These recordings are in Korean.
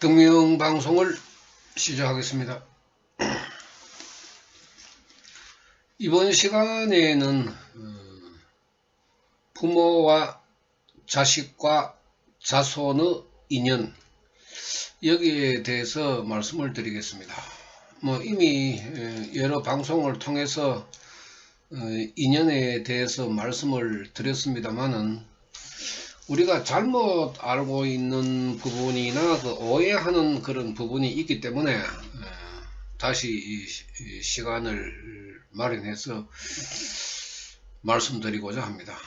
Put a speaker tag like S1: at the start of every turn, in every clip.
S1: 경명방송을 시작하겠습니다. 이번 시간에는 부모와 자식과 자손의 인연, 여기에 대해서 말씀을 드리겠습니다. 이미 여러 방송을 통해서 인연에 대해서 말씀을 드렸습니다만은, 우리가 잘못 알고 있는 부분이나 오해하는 그런 부분이 있기 때문에 다시 이 시간을 마련해서 말씀드리고자 합니다.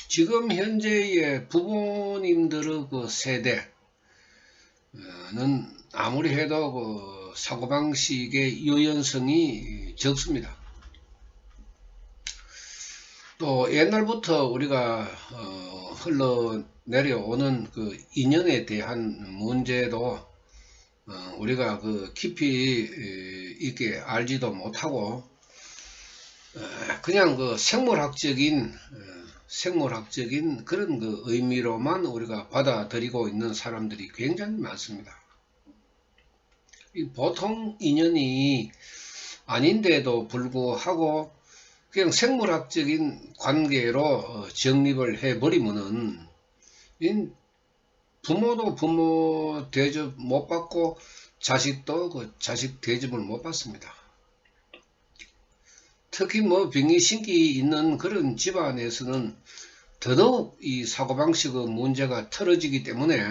S1: 지금 현재의 부모님들의 그 세대는 아무리 해도 그 사고방식의 유연성이 적습니다. 또 옛날부터 우리가 흘러내려오는 그 인연에 대한 문제도 우리가 그 깊이 있게 알지도 못하고 그냥 그 생물학적인 그런 그 의미로만 우리가 받아들이고 있는 사람들이 굉장히 많습니다. 보통 인연이 아닌데도 불구하고 그냥 생물학적인 관계로 정립을 해버리면은 부모도 부모 대접 못 받고 자식도 그 자식 대접을 못 받습니다. 특히 병이신기 있는 그런 집안에서는 더더욱 이 사고방식의 문제가 틀어지기 때문에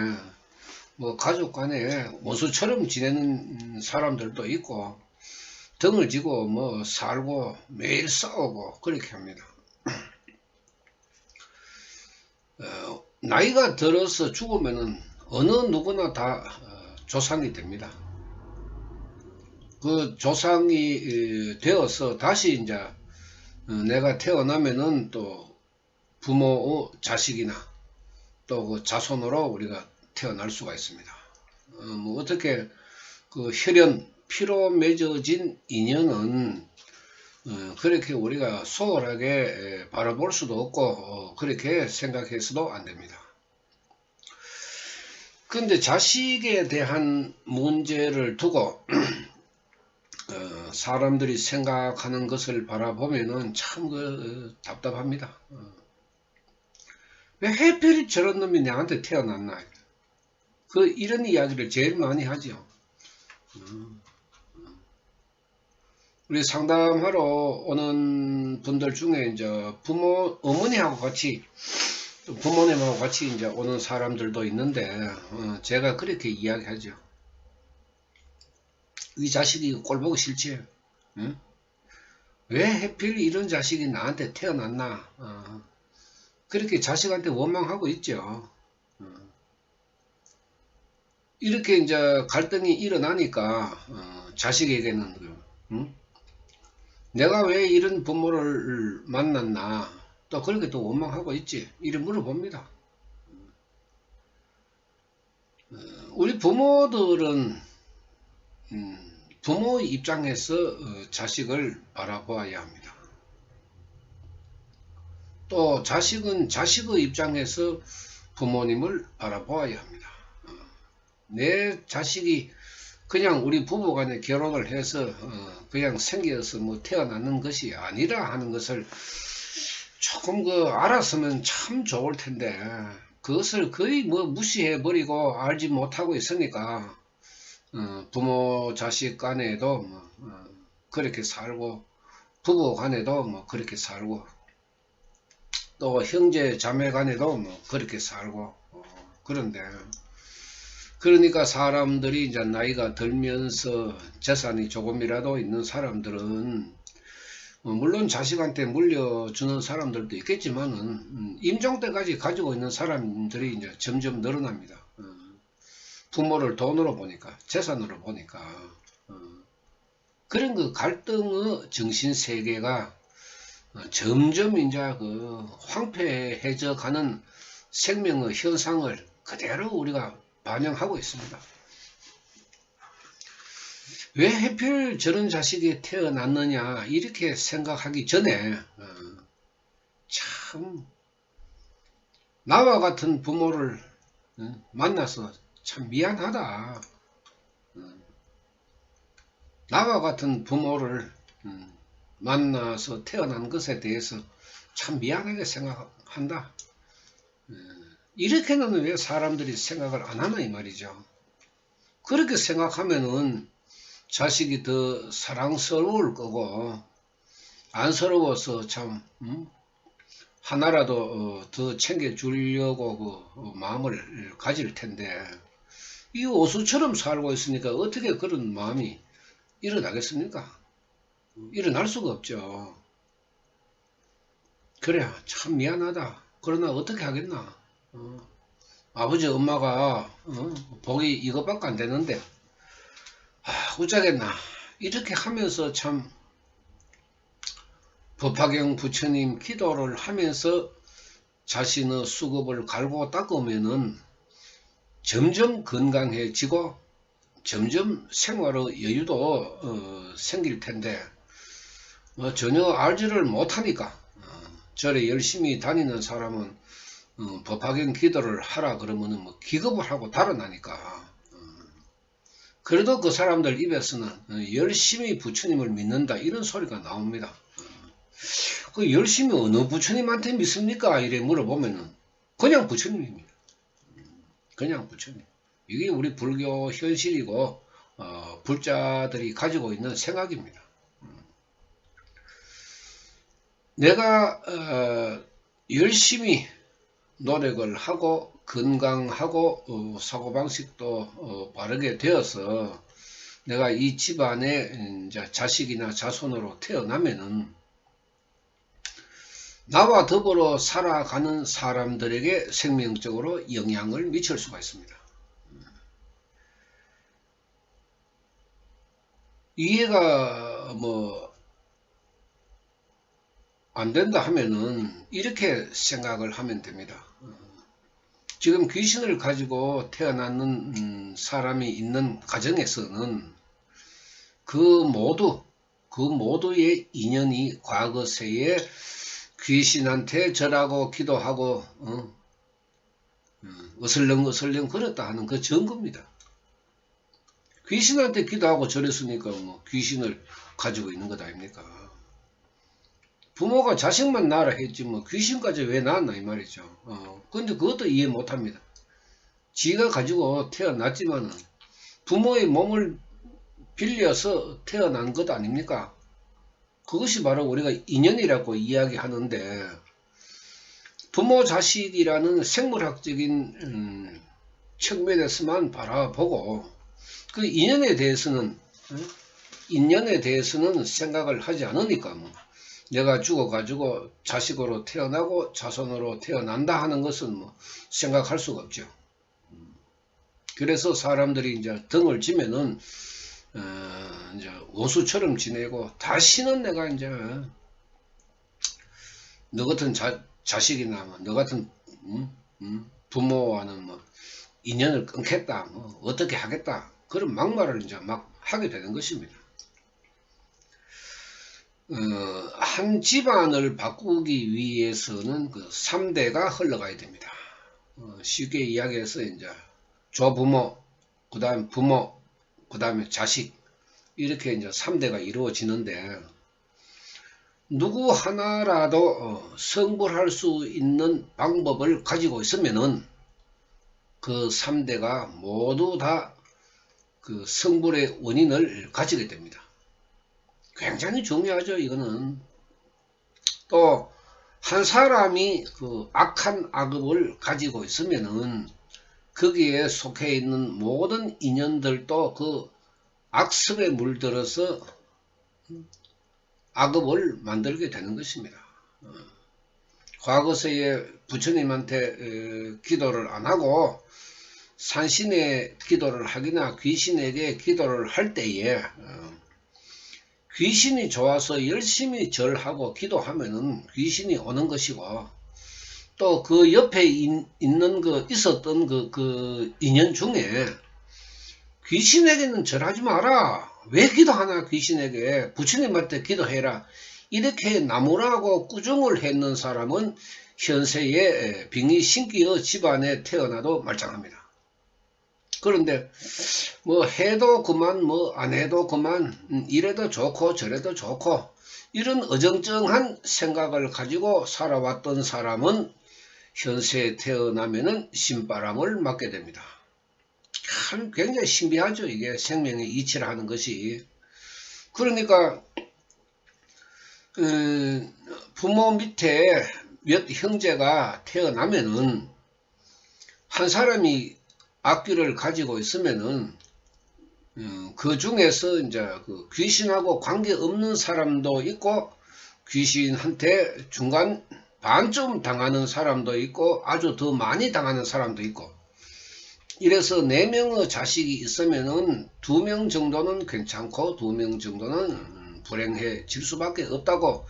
S1: 가족 간에 원수처럼 지내는 사람들도 있고, 등을 지고 살고 매일 싸우고 그렇게 합니다. 나이가 들어서 죽으면은 어느 누구나 다 조상이 됩니다. 그 조상이 되어서 다시 이제 내가 태어나면은 또 부모의 자식이나 또 그 자손으로 우리가 태어날 수가 있습니다. 어떻게 그 혈연 피로 맺어진 인연은 그렇게 우리가 소홀하게 바라볼 수도 없고 그렇게 생각해서도 안 됩니다. 근데 자식에 대한 문제를 두고 사람들이 생각하는 것을 바라보면은 참 답답합니다. 왜 하필 저런 놈이 내한테 태어났나, 이런 이야기를 제일 많이 하죠. 우리 상담하러 오는 분들 중에 이제 어머니하고 같이, 부모님하고 같이 이제 오는 사람들도 있는데, 제가 그렇게 이야기하죠. 이 자식이 꼴보기 싫지? 응? 왜 하필 이런 자식이 나한테 태어났나? 그렇게 자식한테 원망하고 있죠. 이렇게 이제 갈등이 일어나니까, 자식에게는, 내가 왜 이런 부모를 만났나, 또 그렇게 또 원망하고 있지, 이래 물어봅니다. 우리 부모들은 부모의 입장에서 자식을 바라보아야 합니다. 또 자식은 자식의 입장에서 부모님을 바라보아야 합니다. 내 자식이 그냥 우리 부부간에 결혼을 해서 그냥 생겨서 태어나는 것이 아니라 하는 것을 조금 알았으면 참 좋을 텐데, 그것을 거의 무시해 버리고 알지 못하고 있으니까 부모 자식 간에도 그렇게 살고, 부부 간에도 그렇게 살고, 또 형제 자매 간에도 그렇게 살고, 그런데 그러니까 사람들이 이제 나이가 들면서 재산이 조금이라도 있는 사람들은 물론 자식한테 물려주는 사람들도 있겠지만은 임종 때까지 가지고 있는 사람들이 이제 점점 늘어납니다. 부모를 돈으로 보니까, 재산으로 보니까. 그런 그 갈등의 정신 세계가 점점 이제 황폐해져 가는 생명의 현상을 그대로 우리가 반영하고 있습니다. 왜 하필 저런 자식이 태어났느냐, 이렇게 생각하기 전에 참 나와 같은 부모를 만나서 참 미안하다. 나와 같은 부모를 만나서 태어난 것에 대해서 참 미안하게 생각한다. 이렇게는 왜 사람들이 생각을 안 하나 이 말이죠. 그렇게 생각하면은 자식이 더 사랑스러울 거고, 안쓰러워서 참 하나라도 더 챙겨주려고 그 마음을 가질 텐데, 이 오수처럼 살고 있으니까 어떻게 그런 마음이 일어나겠습니까? 일어날 수가 없죠. 그래, 참 미안하다. 그러나 어떻게 하겠나? 아버지 엄마가 복이 이것밖에 안 되는데 어쩌겠나. 이렇게 하면서 참 법화경 부처님 기도를 하면서 자신의 수급을 갈고 닦으면은 점점 건강해지고 점점 생활의 여유도 생길 텐데 전혀 알지를 못하니까 절에 열심히 다니는 사람은 법화경 기도를 하라 그러면은 뭐 기겁을 하고 달아나니까 그래도 그 사람들 입에서는 열심히 부처님을 믿는다 이런 소리가 나옵니다. 그 열심히 어느 부처님한테 믿습니까? 이래 물어보면은 그냥 부처님입니다. 그냥 부처님. 이게 우리 불교 현실이고 불자들이 가지고 있는 생각입니다. 내가 열심히 노력을 하고 건강하고 사고방식도 바르게 되어서 내가 이 집안에 이제 자식이나 자손으로 태어나면은 나와 더불어 살아가는 사람들에게 생명적으로 영향을 미칠 수가 있습니다. 이해가 안 된다 하면은 이렇게 생각을 하면 됩니다. 지금 귀신을 가지고 태어나는 사람이 있는 가정에서는 그 모두의 인연이 과거세에 귀신한테 절하고 기도하고 어슬렁어슬렁 걸었다 하는 그 증거입니다. 귀신한테 기도하고 절했으니까 뭐 귀신을 가지고 있는 것 아닙니까? 부모가 자식만 낳으라 했지 뭐 귀신까지 왜 낳았나 이 말이죠. 근데 그것도 이해 못합니다. 지가 가지고 태어났지만은 부모의 몸을 빌려서 태어난 것 아닙니까? 그것이 바로 우리가 인연이라고 이야기하는데 부모 자식이라는 생물학적인 측면에서만 바라보고 그 인연에 대해서는 생각을 하지 않으니까 뭐 내가 죽어가지고 자식으로 태어나고 자손으로 태어난다 하는 것은 뭐 생각할 수가 없죠. 그래서 사람들이 이제 등을 지면은 이제 오수처럼 지내고 다시는 내가 이제 너 같은 자식이나 뭐 너 같은 부모와는 뭐 인연을 끊겠다, 뭐 어떻게 하겠다 그런 막말을 이제 막 하게 되는 것입니다. 한 집안을 바꾸기 위해서는 그 3대가 흘러가야 됩니다. 쉽게 이야기해서 이제 조부모, 그 다음 부모, 그 다음에 자식 이렇게 이제 3대가 이루어지는데 누구 하나라도 성불할 수 있는 방법을 가지고 있으면은 그 3대가 모두 다 그 성불의 원인을 가지게 됩니다. 굉장히 중요하죠. 이거는 또 한 사람이 그 악한 악업을 가지고 있으면은 거기에 속해 있는 모든 인연들도 그 악습에 물들어서 악업을 만들게 되는 것입니다. 과거세에 부처님한테 기도를 안 하고 산신에 기도를 하거나 귀신에게 기도를 할 때에 귀신이 좋아서 열심히 절하고 기도하면은 귀신이 오는 것이고 또 그 옆에 있었던 그 인연 중에 귀신에게는 절하지 마라. 왜 기도하나 귀신에게 부처님한테 기도해라. 이렇게 나무라고 꾸중을 했는 사람은 현세에 빙의 신기의 집안에 태어나도 말짱합니다. 그런데 뭐 해도 그만 뭐 안 해도 그만 이래도 좋고 저래도 좋고 이런 어정쩡한 생각을 가지고 살아왔던 사람은 현세에 태어나면은 신바람을 맞게 됩니다. 참 굉장히 신비하죠. 이게 생명의 이치라는 것이. 그러니까 부모 밑에 몇 형제가 태어나면은 한 사람이 악귀를 가지고 있으면은 그 중에서 이제 그 귀신하고 관계 없는 사람도 있고 귀신한테 중간 반쯤 당하는 사람도 있고 아주 더 많이 당하는 사람도 있고 이래서 4명의 자식이 있으면은 2명 정도는 괜찮고 2명 정도는 불행해질 수밖에 없다고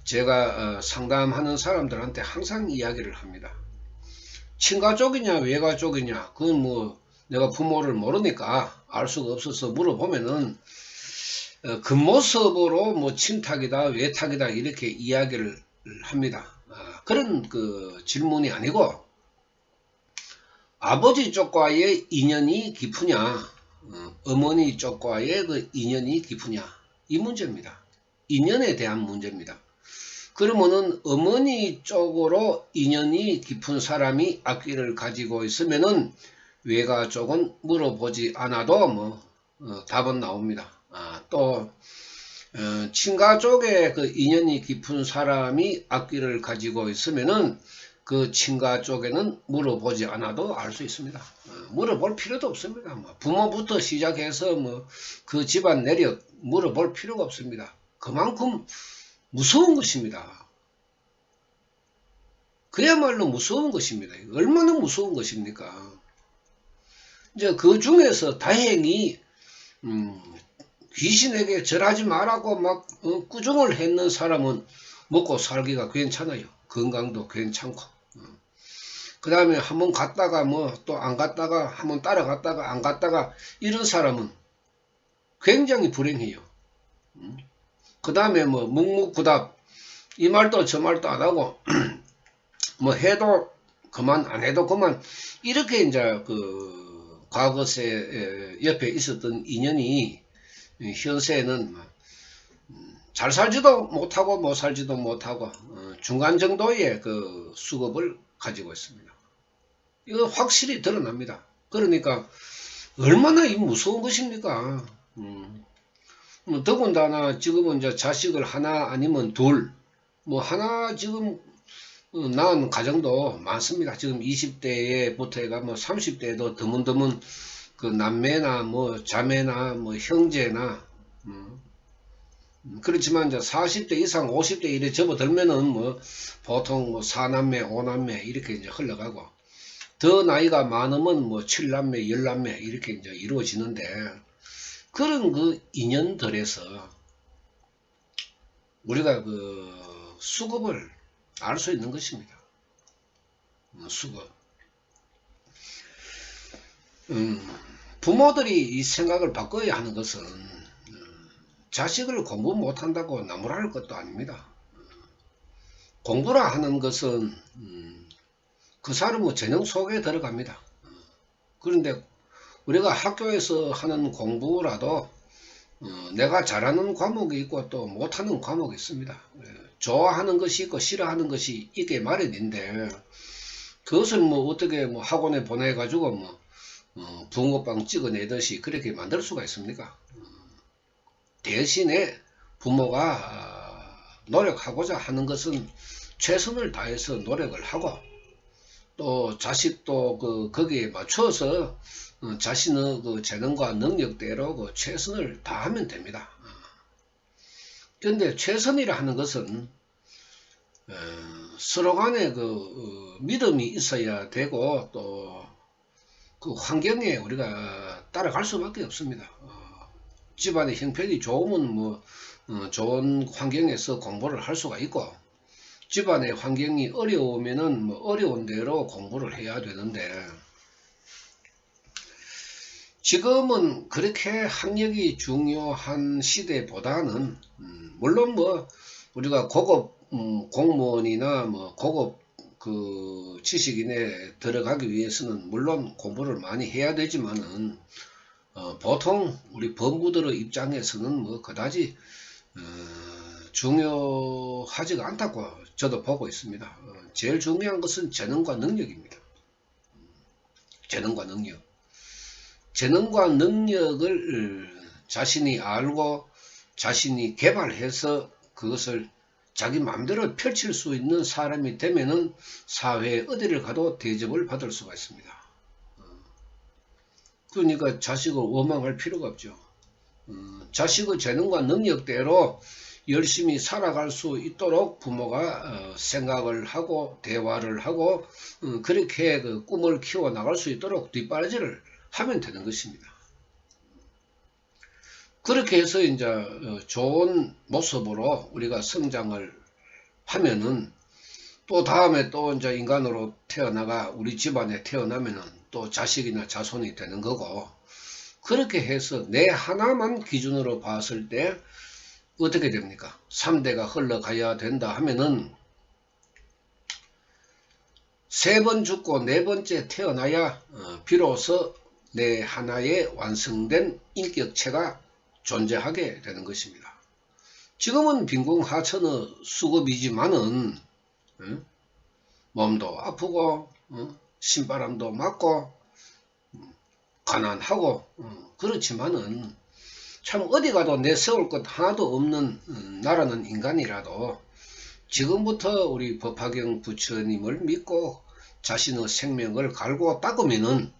S1: 제가 상담하는 사람들한테 항상 이야기를 합니다. 친가 쪽이냐 외가 쪽이냐 그건 뭐 내가 부모를 모르니까 알 수가 없어서 물어보면은 겉모습으로 뭐 친탁이다 외탁이다 이렇게 이야기를 합니다. 그런 그 질문이 아니고 아버지 쪽과의 인연이 깊으냐 어머니 쪽과의 그 인연이 깊으냐 이 문제입니다. 인연에 대한 문제입니다. 그러면은 어머니 쪽으로 인연이 깊은 사람이 악귀를 가지고 있으면은 외가 쪽은 물어보지 않아도 뭐 답은 나옵니다. 또 친가 쪽에 그 인연이 깊은 사람이 악귀를 가지고 있으면은 그 친가 쪽에는 물어보지 않아도 알 수 있습니다. 물어볼 필요도 없습니다. 부모부터 시작해서 뭐 그 집안 내력 물어볼 필요가 없습니다. 그만큼 무서운 것입니다. 그야말로 무서운 것입니다. 얼마나 무서운 것입니까? 이제 그 중에서 다행히 귀신에게 절하지 말라고 막 꾸중을 했는 사람은 먹고 살기가 괜찮아요. 건강도 괜찮고. 그 다음에 한번 갔다가 뭐 또 안 갔다가 한번 따라갔다가 안 갔다가 이런 사람은 굉장히 불행해요. 그 다음에 뭐 묵묵부답 이 말도 저 말도 안 하고 뭐 해도 그만 안 해도 그만 이렇게 이제 그 과거세 옆에 있었던 인연이 현세에는 잘 살지도 못하고 못 살지도 못하고 중간 정도의 그 수급을 가지고 있습니다. 이거 확실히 드러납니다. 그러니까 얼마나 이 무서운 것입니까? 더군다나 지금은 이제 자식을 하나 아니면 둘, 뭐 하나 지금 낳은 가정도 많습니다. 지금 20대에부터 해가 뭐 30대에도 드문드문 그 남매나 뭐 자매나 뭐 형제나 그렇지만 이제 40대 이상 50대 이래 접어들면은 뭐 보통 뭐 4남매 5남매 이렇게 이제 흘러가고 더 나이가 많으면 뭐 7남매 10남매 이렇게 이제 이루어지는데 그런 그 인연들에서 우리가 그 수급을 알 수 있는 것입니다. 수급. 부모들이 이 생각을 바꿔야 하는 것은 자식을 공부 못한다고 나무랄 것도 아닙니다. 공부라 하는 것은 그 사람의 재능 속에 들어갑니다. 그런데 우리가 학교에서 하는 공부라도 내가 잘하는 과목이 있고 또 못하는 과목이 있습니다. 좋아하는 것이 있고 싫어하는 것이 있게 마련인데 그것을 뭐 어떻게 뭐 학원에 보내가지고 뭐 붕어빵 찍어내듯이 그렇게 만들 수가 있습니까? 대신에 부모가 노력하고자 하는 것은 최선을 다해서 노력을 하고 또 자식도 거기에 맞춰서 자신의 그 재능과 능력대로 그 최선을 다하면 됩니다. 그런데 최선이라 하는 것은 서로 간에 그 믿음이 있어야 되고 또 그 환경에 우리가 따라갈 수밖에 없습니다. 집안의 형편이 좋으면 뭐 좋은 환경에서 공부를 할 수가 있고 집안의 환경이 어려우면은 뭐 어려운 대로 공부를 해야 되는데 지금은 그렇게 학력이 중요한 시대보다는 물론 뭐 우리가 고급 공무원이나 뭐 고급 그 지식인에 들어가기 위해서는 물론 공부를 많이 해야 되지만은 보통 우리 범부들의 입장에서는 뭐 그다지 중요하지가 않다고 저도 보고 있습니다. 제일 중요한 것은 재능과 능력입니다. 재능과 능력. 재능과 능력을 자신이 알고 자신이 개발해서 그것을 자기 마음대로 펼칠 수 있는 사람이 되면은 사회에 어디를 가도 대접을 받을 수가 있습니다. 그러니까 자식을 원망할 필요가 없죠. 자식의 재능과 능력대로 열심히 살아갈 수 있도록 부모가 생각을 하고 대화를 하고 그렇게 그 꿈을 키워 나갈 수 있도록 뒷바라지를 하면 되는 것입니다. 그렇게 해서 이제 좋은 모습으로 우리가 성장을 하면은 또 다음에 또 이제 인간으로 태어나가 우리 집안에 태어나면은 또 자식이나 자손이 되는 거고, 그렇게 해서 내 하나만 기준으로 봤을 때 어떻게 됩니까? 3대가 흘러가야 된다 하면은 3번 죽고 4번째 태어나야 비로소 내 하나의 완성된 인격체가 존재하게 되는 것입니다. 지금은 빈궁하천의 수급이지만은 몸도 아프고 신바람도 맞고 가난하고 그렇지만은 참 어디 가도 내세울 것 하나도 없는 나라는 인간이라도 지금부터 우리 법화경 부처님을 믿고 자신의 생명을 갈고 닦으면은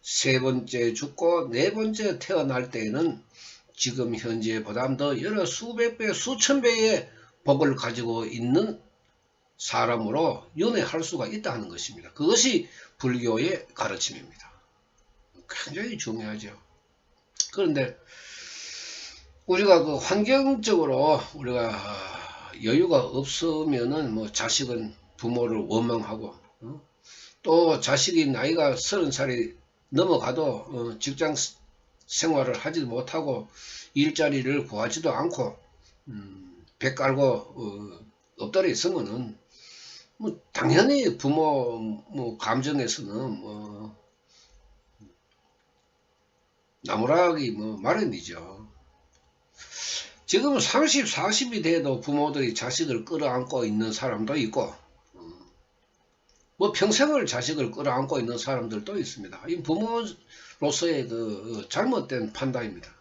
S1: 3번째 죽고 4번째 태어날 때에는 지금 현재보다 더 여러 수백 배 수천 배의 법을 가지고 있는 사람으로 연애할 수가 있다는 것입니다. 그것이 불교의 가르침입니다. 굉장히 중요하죠. 그런데 우리가 그 환경적으로 우리가 여유가 없으면은 뭐 자식은 부모를 원망하고 또 자식이 나이가 30살이 넘어가도 직장 생활을 하지 못하고 일자리를 구하지도 않고 배 깔고 엎드려 있으면은 뭐 당연히 부모 뭐 감정에서는 뭐 나무라기 뭐 마련이죠. 지금 30, 40이 돼도 부모들이 자식을 끌어안고 있는 사람도 있고 뭐 평생을 자식을 끌어안고 있는 사람들도 있습니다. 이 부모로서의 그 잘못된 판단입니다.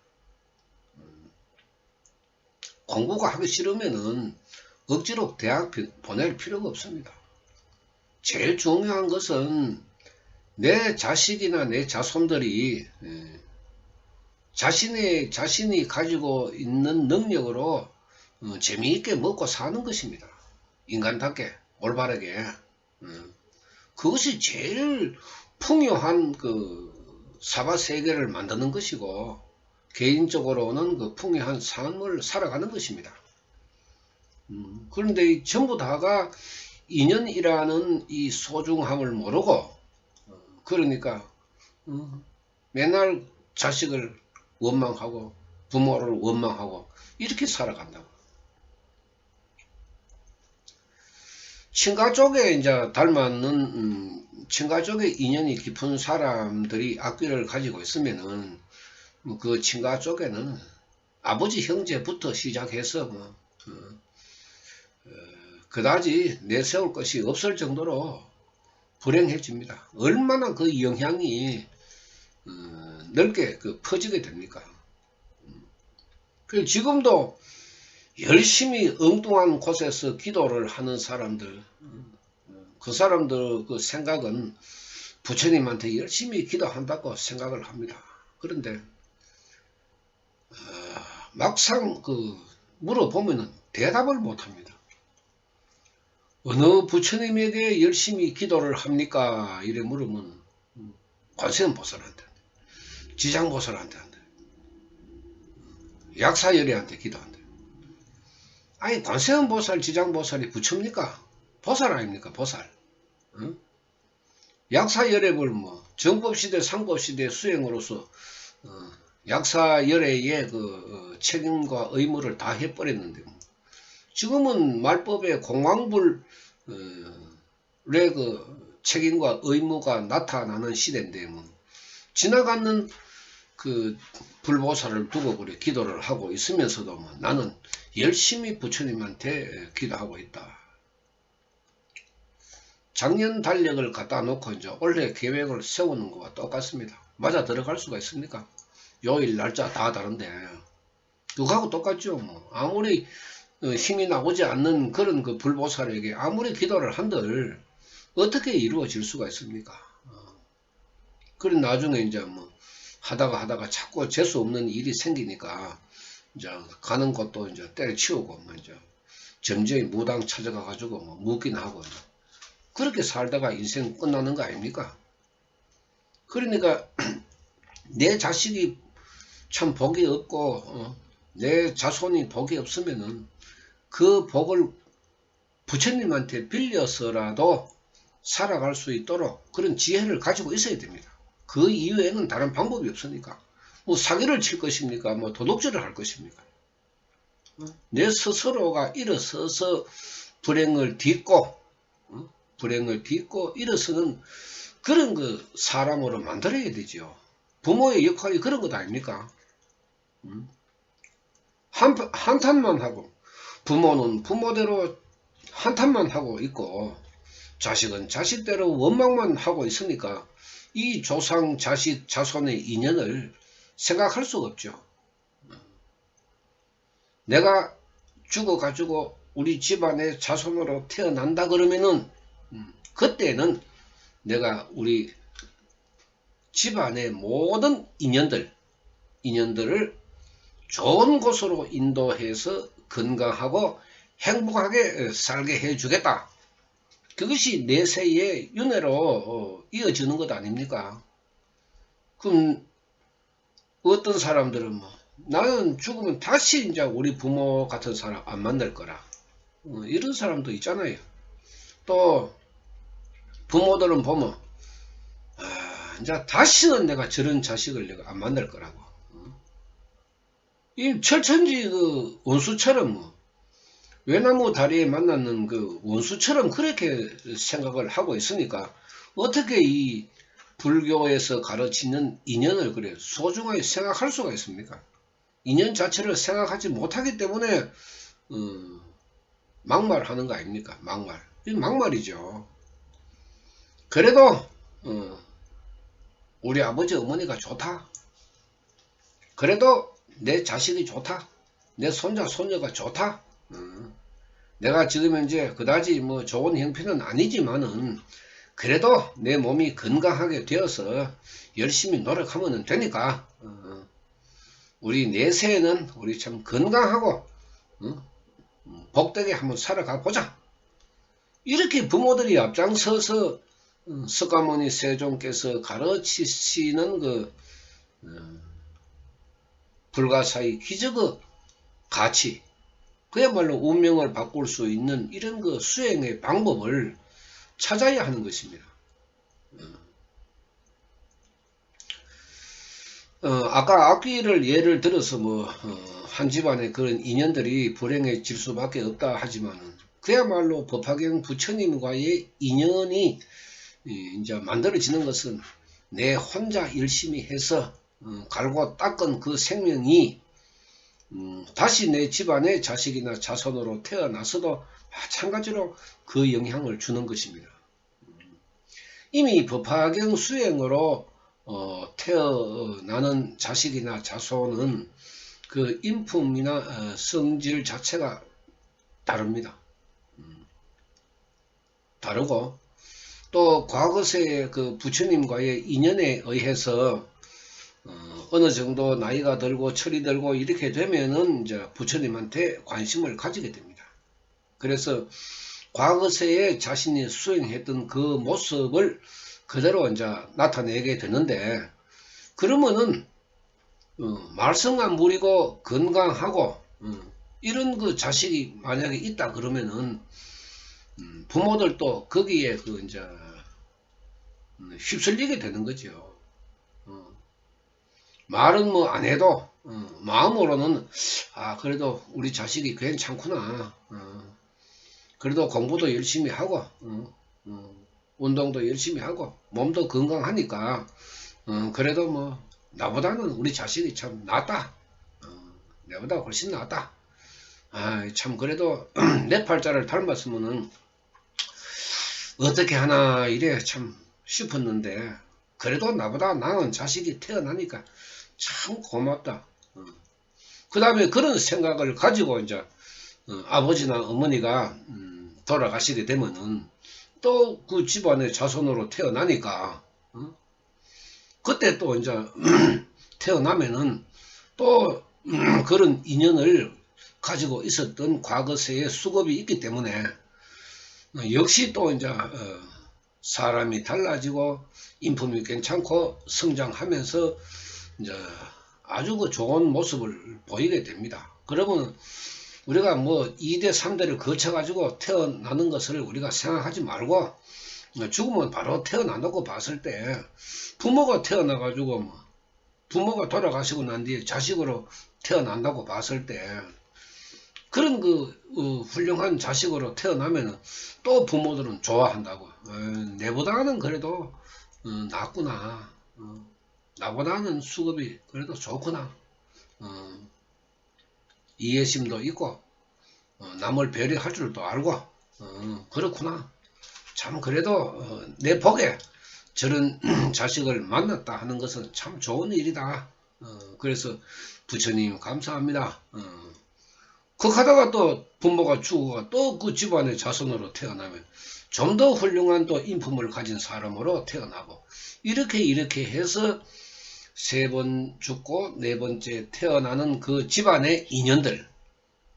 S1: 공부가 하기 싫으면은 억지로 대학 보낼 필요가 없습니다. 제일 중요한 것은 내 자식이나 내 자손들이 자신이 가지고 있는 능력으로 재미있게 먹고 사는 것입니다. 인간답게 올바르게. 그것이 제일 풍요한 그 사바세계를 만드는 것이고 개인적으로는 그 풍요한 삶을 살아가는 것입니다. 그런데 전부 다가 인연이라는 이 소중함을 모르고 그러니까 맨날 자식을 원망하고 부모를 원망하고 이렇게 살아간다고. 친가 쪽에 이제 닮았는 친가 쪽에 인연이 깊은 사람들이 악귀를 가지고 있으면은 그 친가 쪽에는 아버지 형제부터 시작해서 뭐 그다지 내세울 것이 없을 정도로 불행해집니다. 얼마나 그 영향이 넓게 퍼지게 됩니까? 지금도 열심히 엉뚱한 곳에서 기도를 하는 사람들, 그 사람들 그 생각은 부처님한테 열심히 기도한다고 생각을 합니다. 그런데 막상 물어보면은 대답을 못합니다. 어느 부처님에게 열심히 기도를 합니까? 이래 물으면 관세음보살한테, 지장보살한테 한대, 약사열애한테 기도한대. 아니 관세음보살, 지장보살이 부처입니까? 보살 아닙니까? 보살. 응? 약사열애를 뭐 정법시대, 상법시대 수행으로서 약사열애의 그 책임과 의무를 다 해버렸는데 지금은 말법에 공황불 그 책임과 의무가 나타나는 시대인데 뭐 지나가는 그 불보살을 두고 그래 기도를 하고 있으면서도 뭐 나는 열심히 부처님한테 기도하고 있다. 작년 달력을 갖다 놓고 이제 올해 계획을 세우는 것과 똑같습니다. 맞아 들어갈 수가 있습니까? 요일 날짜 다 다른데 그거하고 똑같죠. 뭐 아무리 힘이 나오지 않는 그런 그 불보살에게 아무리 기도를 한들 어떻게 이루어질 수가 있습니까? 그래 나중에 이제 뭐 하다가 자꾸 재수 없는 일이 생기니까 이제 가는 곳도 이제 때려치우고 뭐 이제 점점이 무당 찾아가 가지고 뭐 묻긴 하고 그렇게 살다가 인생 끝나는 거 아닙니까? 그러니까 내 자식이 참 복이 없고 내 자손이 복이 없으면은 그 복을 부처님한테 빌려서라도 살아갈 수 있도록 그런 지혜를 가지고 있어야 됩니다. 그 이외에는 다른 방법이 없으니까 뭐 사기를 칠 것입니까? 뭐 도둑질을 할 것입니까? 내 스스로가 일어서서 불행을 딛고 일어서는 그런 그 사람으로 만들어야 되죠. 부모의 역할이 그런 것 아닙니까? 한탄만 하고 부모는 부모대로 한탄만 하고 있고 자식은 자식대로 원망만 하고 있으니까 이 조상 자식 자손의 인연을 생각할 수가 없죠. 내가 죽어가지고 우리 집안의 자손으로 태어난다 그러면은 그때는 내가 우리 집안의 모든 인연들을 좋은 곳으로 인도해서 건강하고 행복하게 살게 해주겠다. 그것이 내세의 윤회로 이어지는 것 아닙니까? 그럼 어떤 사람들은 뭐 나는 죽으면 다시 이제 우리 부모 같은 사람 안 만날 거라 이런 사람도 있잖아요. 또 부모들은 보면 이제 다시는 내가 저런 자식을 내가 안 만날 거라고 이 철천지 그 원수처럼 뭐 외나무 다리에 만났는 그 원수처럼 그렇게 생각을 하고 있으니까 어떻게 이 불교에서 가르치는 인연을 그래 소중하게 생각할 수가 있습니까? 인연 자체를 생각하지 못하기 때문에 막말하는 거 아닙니까? 막말. 이 막말이죠. 그래도 우리 아버지 어머니가 좋다. 그래도 내 자식이 좋다. 내 손자 손녀가 좋다. 내가 지금 현재 그다지 뭐 좋은 형편은 아니지만은 그래도 내 몸이 건강하게 되어서 열심히 노력하면 되니까 우리 내세에는 우리 참 건강하고 복되게 한번 살아가 보자. 이렇게 부모들이 앞장서서 석가모니 세종께서 가르치시는 그 불가사의 기적의 가치 그야말로 운명을 바꿀 수 있는 이런 그 수행의 방법을 찾아야 하는 것입니다. 아까 악귀를 예를 들어서 뭐 한 집안의 그런 인연들이 불행해질 수밖에 없다 하지만은 그야말로 법화경 부처님과의 인연이 이제 만들어지는 것은 내 혼자 열심히 해서 갈고 닦은 그 생명이 다시 내 집안의 자식이나 자손으로 태어나서도 마찬가지로 그 영향을 주는 것입니다. 이미 법화경 수행으로 태어나는 자식이나 자손은 그 인품이나 성질 자체가 다릅니다. 다르고 또 과거세의 그 부처님과의 인연에 의해서 어느 정도 나이가 들고 철이 들고 이렇게 되면은 이제 부처님한테 관심을 가지게 됩니다. 그래서 과거세에 자신이 수행했던 그 모습을 그대로 이제 나타내게 되는데 그러면은 말썽 안 부리고 건강하고 이런 그 자식이 만약에 있다 그러면은 부모들도 거기에 그 이제 휩쓸리게 되는 거죠. 말은 뭐 안 해도 마음으로는 그래도 우리 자식이 괜찮구나. 그래도 공부도 열심히 하고 운동도 열심히 하고 몸도 건강하니까 그래도 뭐 나보다는 우리 자식이 참 낫다. 내보다 훨씬 낫다. 참 그래도 내 팔자를 닮았으면은 어떻게 하나 이래 참 싶었는데 그래도 나보다 나은 자식이 태어나니까 참 고맙다. 그 다음에 그런 생각을 가지고 이제 아버지나 어머니가 돌아가시게 되면은 또 그 집안의 자손으로 태어나니까 그때 또 이제 태어나면은 또 그런 인연을 가지고 있었던 과거세의 수급이 있기 때문에 역시 또 이제 사람이 달라지고 인품이 괜찮고 성장하면서 이제 아주 그 좋은 모습을 보이게 됩니다. 그러면 우리가 뭐 2대 3대를 거쳐 가지고 태어나는 것을 우리가 생각하지 말고 죽으면 바로 태어난다고 봤을 때 부모가 태어나 가지고 뭐 부모가 돌아가시고 난 뒤에 자식으로 태어난다고 봤을 때 그런 훌륭한 자식으로 태어나면 또 부모들은 좋아한다고. 내보다는 그래도 낫구나. 나보다는 수급이 그래도 좋구나. 이해심도 있고 남을 배려할 줄도 알고 그렇구나. 참 그래도 내 복에 저런 자식을 만났다 하는 것은 참 좋은 일이다. 그래서 부처님 감사합니다. 그렇게 하다가 또 부모가 죽어가 또 그 집안의 자손으로 태어나면 좀 더 훌륭한 또 인품을 가진 사람으로 태어나고 이렇게 해서 3번 죽고 4번째 태어나는 그 집안의 인연들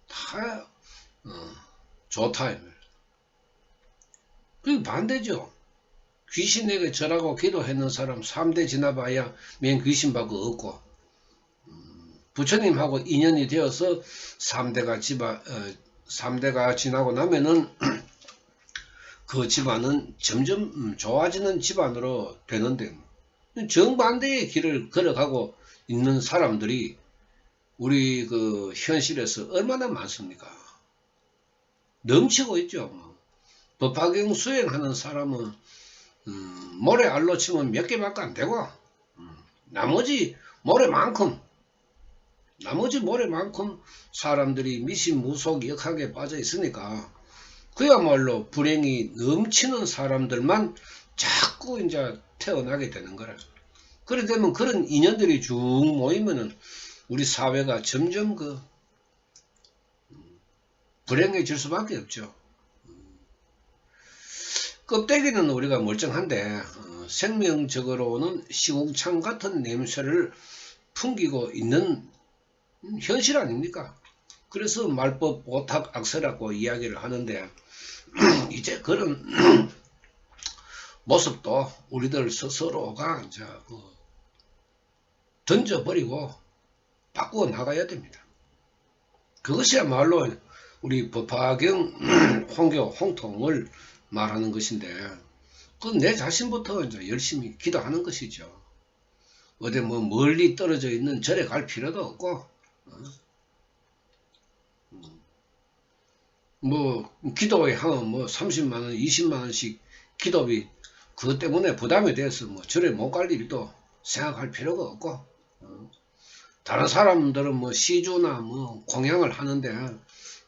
S1: 다 좋다. 그게 반대죠. 귀신에게 절하고 기도했는 사람 3대 지나봐야 맨 귀신 받고 없고 부처님하고 인연이 되어서 3대가 지나고 나면은 그 집안은 점점 좋아지는 집안으로 되는데 정반대의 길을 걸어가고 있는 사람들이 우리 그 현실에서 얼마나 많습니까? 넘치고 있죠. 법화경 수행하는 사람은 모래 알로 치면 몇 개밖에 안 되고 나머지 모래만큼 사람들이 미신무속 역학에 빠져 있으니까 그야말로 불행이 넘치는 사람들만 자꾸 이제 태어나게 되는 거라. 그래 되면 그런 인연들이 쭉 모이면은 우리 사회가 점점 불행해질 수밖에 없죠. 껍데기는 우리가 멀쩡한데 생명적으로는 시궁창 같은 냄새를 풍기고 있는 현실 아닙니까? 그래서 말법 오탁 악세라고 이야기를 하는데 이제 그런 모습도 우리들 스스로가 이제 던져버리고 바꾸어 나가야 됩니다. 그것이야말로 우리 법화경 홍교 홍통을 말하는 것인데 그 내 자신부터 이제 열심히 기도하는 것이죠. 어디 뭐 멀리 떨어져 있는 절에 갈 필요도 없고 뭐 기도에 하면 뭐 30만원 20만원씩 기도비 그것 때문에 부담이 돼서 뭐 절에 못 갈 일도 생각할 필요가 없고 다른 사람들은 뭐 시주나 뭐 공양을 하는데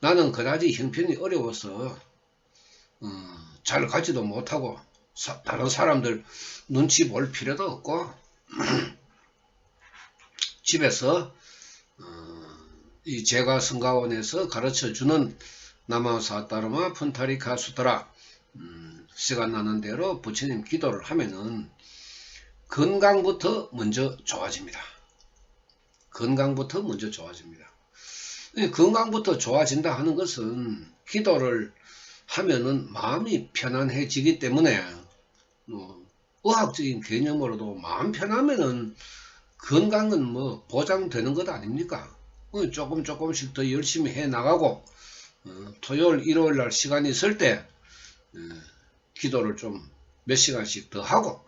S1: 나는 그다지 형편이 어려워서 잘 가지도 못하고 다른 사람들 눈치 볼 필요도 없고 집에서 이 제가 성가원에서 가르쳐주는 나마사따르마 푼타리카 수트라 시간 나는 대로 부처님 기도를 하면은 건강부터 먼저 좋아집니다. 건강부터 먼저 좋아집니다. 건강부터 좋아진다 하는 것은 기도를 하면은 마음이 편안해지기 때문에 의학적인 개념으로도 마음 편하면은 건강은 뭐 보장되는 것 아닙니까? 조금씩 더 열심히 해 나가고 토요일 일요일 날 시간이 있을 때 기도를 좀 몇 시간씩 더 하고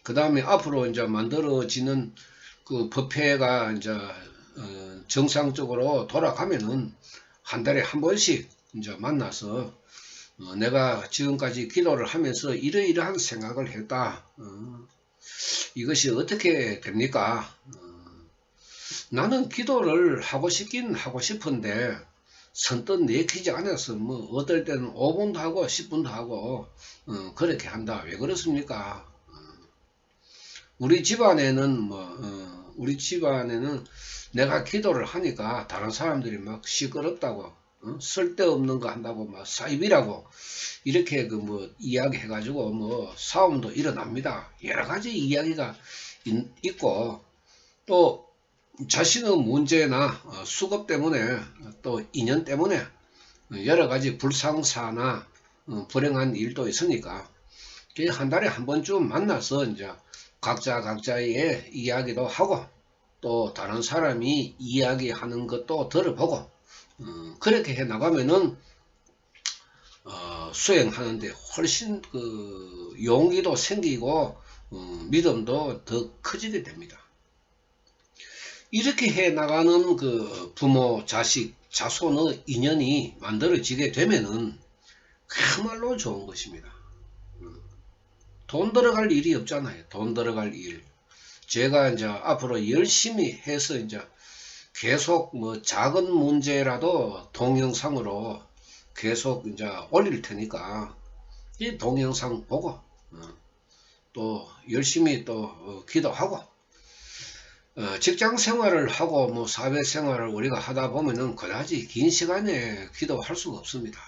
S1: 그 다음에 앞으로 이제 만들어지는 그 법회가 이제 정상적으로 돌아가면은 한 달에 한 번씩 이제 만나서 내가 지금까지 기도를 하면서 이러이러한 생각을 했다. 이것이 어떻게 됩니까? 나는 기도를 하고 싶긴 하고 싶은데 선뜻 내키지 않아서 뭐 어떨 때는 5분도 하고 10분도 하고 그렇게 한다. 왜 그렇습니까? 우리 집안에는 우리 집안에는 내가 기도를 하니까 다른 사람들이 막 시끄럽다고 쓸데없는 거 한다고 막 사입이라고 이렇게 이야기 해가지고 싸움도 일어납니다. 여러 가지 이야기가 있고 또 자신의 문제나 수급 때문에 또 인연 때문에 여러 가지 불상사나 불행한 일도 있으니까 한 달에 한 번쯤 만나서 이제 각자의 이야기도 하고 또 다른 사람이 이야기하는 것도 들어보고 그렇게 해 나가면은 수행하는데 훨씬 용기도 생기고 믿음도 더 커지게 됩니다. 이렇게 해 나가는 부모, 자식, 자손의 인연이 만들어지게 되면은 그야말로 좋은 것입니다. 돈 들어갈 일이 없잖아요. 돈 들어갈 일. 제가 이제 앞으로 열심히 해서 이제 계속 작은 문제라도 동영상으로 계속 이제 올릴 테니까 이 동영상 보고 또 열심히 또 기도하고 직장 생활을 하고 사회 생활을 우리가 하다 보면은 그다지 긴 시간에 기도할 수가 없습니다.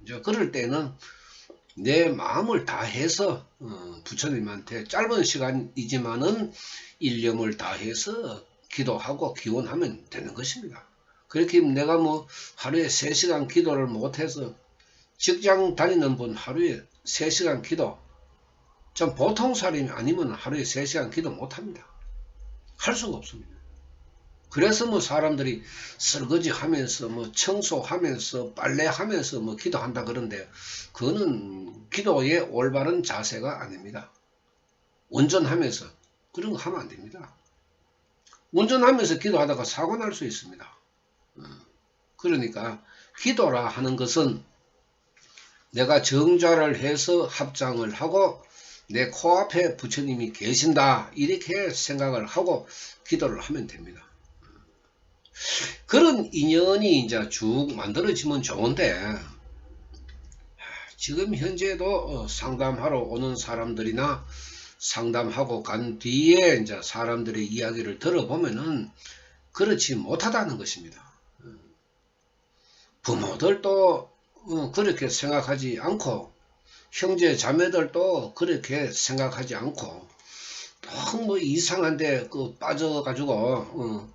S1: 이제 그럴 때는 내 마음을 다해서 부처님한테 짧은 시간이지만은 일념을 다해서 기도하고 기원하면 되는 것입니다. 그렇게 내가 하루에 3시간 기도를 못해서 직장 다니는 분 하루에 3시간 기도 전 보통 사람이 아니면 하루에 3시간 기도 못합니다. 할 수가 없습니다. 그래서 사람들이 설거지 하면서 청소하면서 빨래하면서 기도한다 그런데 그거는 기도의 올바른 자세가 아닙니다. 운전하면서 그런 거 하면 안 됩니다. 운전하면서 기도하다가 사고 날 수 있습니다. 그러니까 기도라 하는 것은 내가 정좌를 해서 합장을 하고 내 코앞에 부처님이 계신다 이렇게 생각을 하고 기도를 하면 됩니다. 그런 인연이 이제 쭉 만들어지면 좋은데 지금 현재도 상담하러 오는 사람들이나 상담하고 간 뒤에 이제 사람들의 이야기를 들어보면은 그렇지 못하다는 것입니다. 부모들도 그렇게 생각하지 않고 형제 자매들도 그렇게 생각하지 않고 너무 이상한데 빠져가지고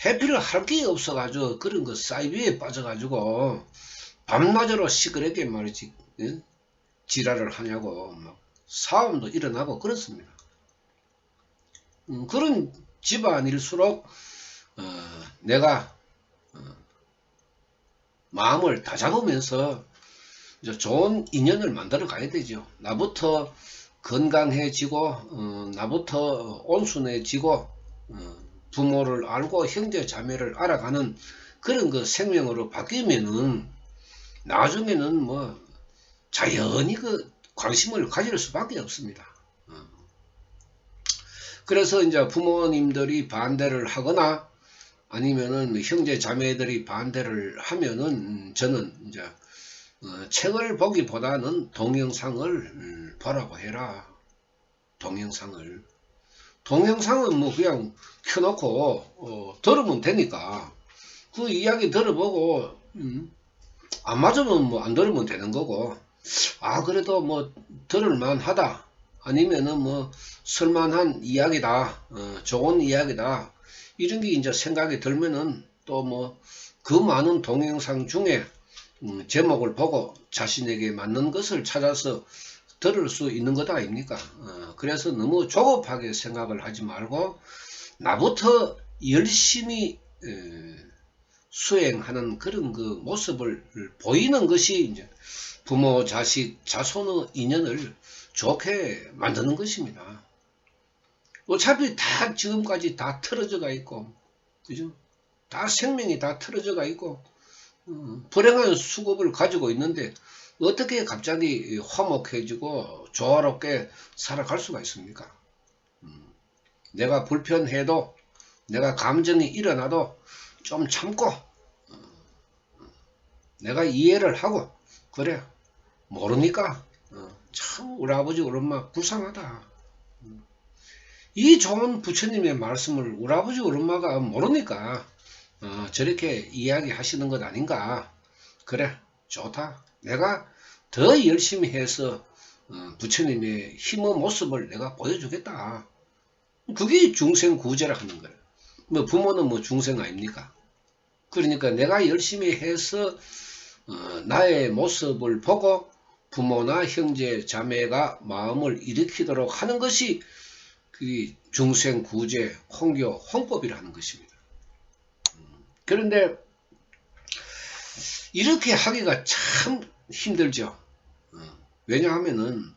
S1: 해피를 할 게 없어가지고 그런 거 사이비에 빠져가지고 밤낮으로 시끄럽게 말이지 지랄을 하냐고 막 싸움도 일어나고 그렇습니다. 그런 집안일수록 내가 마음을 다잡으면서 좋은 인연을 만들어 가야 되죠. 나부터 건강해지고 나부터 온순해지고 부모를 알고 형제 자매를 알아가는 그런 생명으로 바뀌면은 나중에는 자연히 관심을 가질 수밖에 없습니다. 그래서 이제 부모님들이 반대를 하거나 아니면은 형제 자매들이 반대를 하면은 저는 이제 책을 보기보다는 동영상을 보라고 해라. 동영상은 그냥 켜놓고 들으면 되니까 그 이야기 들어보고 안 맞으면 안 들으면 되는 거고 그래도 들을만 하다 아니면은 쓸만한 이야기다 좋은 이야기다 이런 게 이제 생각이 들면은 또 그 많은 동영상 중에 제목을 보고 자신에게 맞는 것을 찾아서 들을 수 있는 것 아닙니까? 그래서 너무 조급하게 생각을 하지 말고 나부터 열심히 수행하는 그런 모습을 보이는 것이 이제 부모, 자식, 자손의 인연을 좋게 만드는 것입니다. 어차피 다 지금까지 다 틀어져가 있고, 그죠? 다 생명이 다 틀어져가 있고, 불행한 수급을 가지고 있는데 어떻게 갑자기 화목해지고 조화롭게 살아갈 수가 있습니까? 내가 불편해도, 내가 감정이 일어나도 좀 참고 내가 이해를 하고, 그래 모르니까 참 우리 아버지 우리 엄마 불쌍하다, 이 좋은 부처님의 말씀을 우리 아버지 우리 엄마가 모르니까 저렇게 이야기하시는 것 아닌가. 그래 좋다, 내가 더 열심히 해서 부처님의 힘의 모습을 내가 보여주겠다. 그게 중생구제라 하는 거예요. 뭐 부모는 뭐 중생 아닙니까? 그러니까 내가 열심히 해서 나의 모습을 보고 부모나 형제 자매가 마음을 일으키도록 하는 것이 그 중생구제 홍교 홍법이라는 것입니다. 그런데 이렇게 하기가 참 힘들죠. 왜냐하면은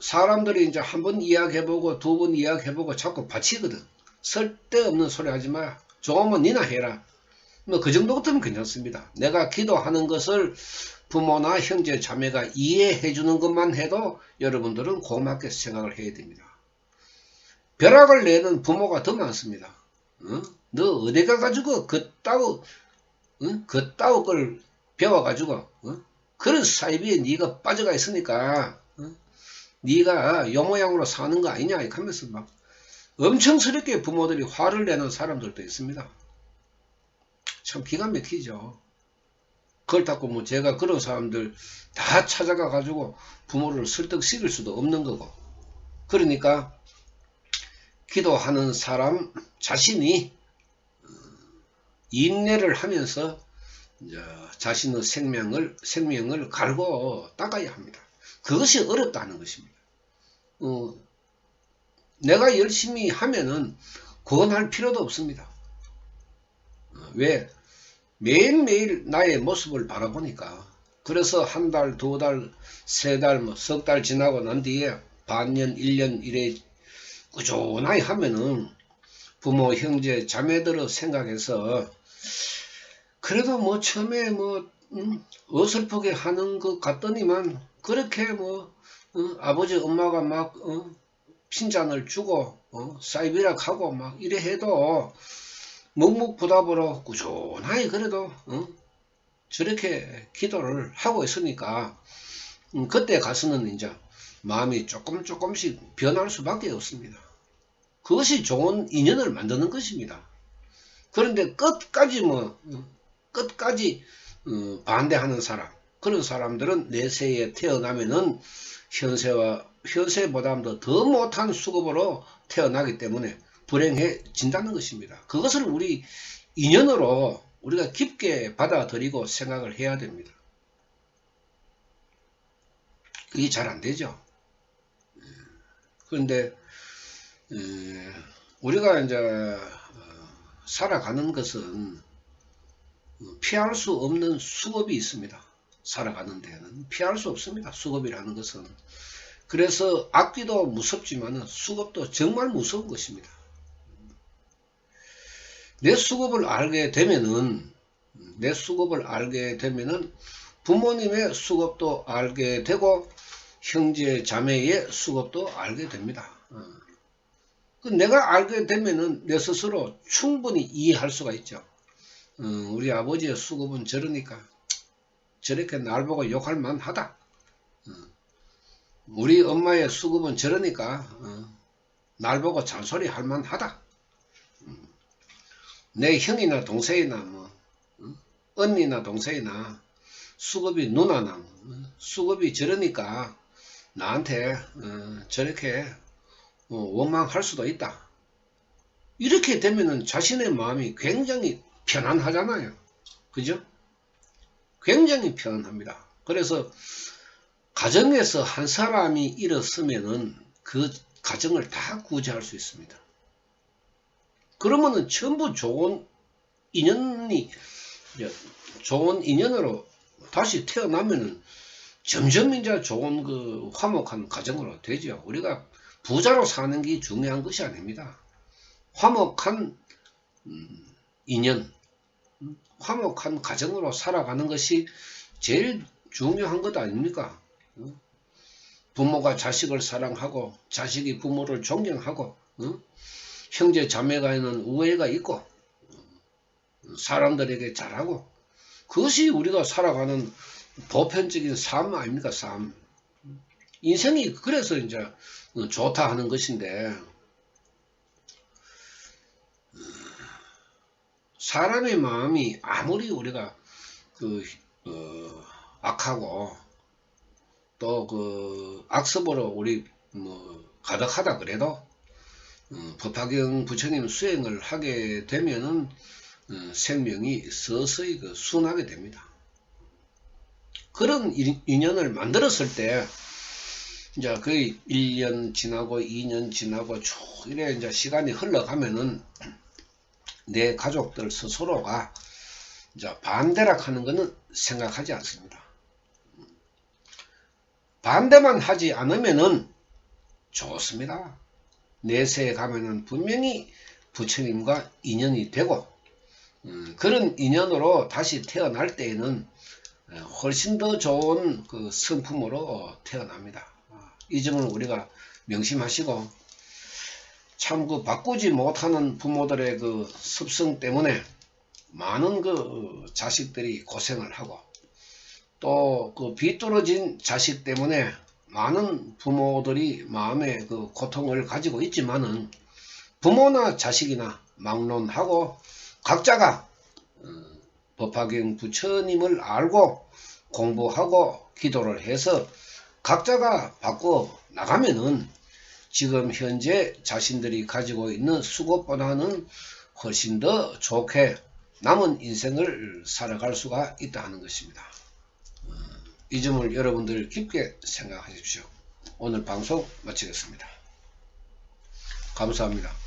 S1: 사람들이 이제 한 번 이야기해보고 두 번 이야기해보고 자꾸 바치거든. 쓸데없는 소리 하지 마, 좋으면 니나 해라, 뭐 그 정도 같으면 괜찮습니다. 내가 기도하는 것을 부모나 형제 자매가 이해해 주는 것만 해도 여러분들은 고맙게 생각을 해야 됩니다. 벼락을 내는 부모가 더 많습니다. 너 어디 가가지고 그따구 걸 배워가지고 그런 사이비에 네가 빠져가 있으니까 네가 요 모양으로 사는 거 아니냐 이렇게 하면서 막 엄청스럽게 부모들이 화를 내는 사람들도 있습니다. 참 기가 막히죠. 그렇다고 뭐 제가 그런 사람들 다 찾아가 가지고 부모를 설득시킬 수도 없는 거고, 그러니까 기도하는 사람 자신이 인내를 하면서 이제 자신의 생명을 갈고 닦아야 합니다. 그것이 어렵다는 것입니다. 내가 열심히 하면은 권할 필요도 없습니다. 왜? 매일매일 나의 모습을 바라보니까. 그래서 한 달, 두 달, 세 달, 뭐 석 달 지나고 난 뒤에 반년, 1년 이래 꾸준하게 하면은 부모, 형제, 자매들을 생각해서 그래도 뭐 처음에 뭐 어설프게 하는 것 같더니만 그렇게 뭐 아버지 엄마가 막 핀잔을 주고 사이비락하고 막 이래 해도 묵묵부답으로 꾸준하게 그래도 저렇게 기도를 하고 있으니까 그때 가서는 이제 마음이 조금씩 변할 수밖에 없습니다. 그것이 좋은 인연을 만드는 것입니다. 그런데 끝까지 반대하는 사람, 그런 사람들은 내세에 태어나면은 현세보다 더 못한 수급으로 태어나기 때문에 불행해진다는 것입니다. 그것을 우리 인연으로 우리가 깊게 받아들이고 생각을 해야 됩니다. 그게 잘 안 되죠. 그런데 우리가 이제 살아가는 것은 피할 수 없는 수급이 있습니다. 살아가는 데는 피할 수 없습니다. 수급이라는 것은. 그래서 악기도 무섭지만 수급도 정말 무서운 것입니다. 내 수급을 알게 되면은 부모님의 수급도 알게 되고 형제 자매의 수급도 알게 됩니다. 내가 알게 되면은 내 스스로 충분히 이해할 수가 있죠. 우리 아버지의 수급은 저러니까 저렇게 날 보고 욕할 만하다. 우리 엄마의 수급은 저러니까 날 보고 잔소리 할 만하다. 내 형이나 동생이나 뭐 언니나 동생이나 수급이 누나나 수급이 저러니까 나한테 저렇게 원망할 수도 있다. 이렇게 되면은 자신의 마음이 굉장히 편안하잖아요. 그죠? 굉장히 편안합니다. 그래서 가정에서 한 사람이 일었으면은 그 가정을 다 구제할 수 있습니다. 그러면은 전부 좋은 인연으로 다시 태어나면은 점점 이제 좋은 그 화목한 가정으로 되죠. 우리가 부자로 사는 게 중요한 것이 아닙니다. 화목한 인연, 화목한 가정으로 살아가는 것이 제일 중요한 것 아닙니까? 부모가 자식을 사랑하고 자식이 부모를 존경하고 형제 자매가 있는 우애가 있고 사람들에게 잘하고 그것이 우리가 살아가는 보편적인 삶 아닙니까? 삶. 인생이 그래서 이제 좋다 하는 것인데 사람의 마음이 아무리 우리가 악하고 또 악습으로 우리 가득하다 그래도 법화경 부처님 수행을 하게 되면은 생명이 서서히 순하게 됩니다. 그런 인연을 만들었을 때 이제 거의 1년 지나고 2년 지나고 쭉 이래 이제 시간이 흘러가면은 내 가족들 스스로가 이제 반대라 하는 것은 생각하지 않습니다. 반대만 하지 않으면은 좋습니다. 내세에 가면은 분명히 부처님과 인연이 되고 그런 인연으로 다시 태어날 때에는 훨씬 더 좋은 성품으로 태어납니다. 이 점을 우리가 명심하시고 참 바꾸지 못하는 부모들의 습성 때문에 많은 자식들이 고생을 하고 또 비뚤어진 자식 때문에 많은 부모들이 마음의 고통을 가지고 있지만은 부모나 자식이나 막론하고 각자가 법화경 부처님을 알고 공부하고 기도를 해서 각자가 바꿔 나가면은 지금 현재 자신들이 가지고 있는 수급보다는 훨씬 더 좋게 남은 인생을 살아갈 수가 있다 하는 것입니다. 이 점을 여러분들 깊게 생각하십시오. 오늘 방송 마치겠습니다. 감사합니다.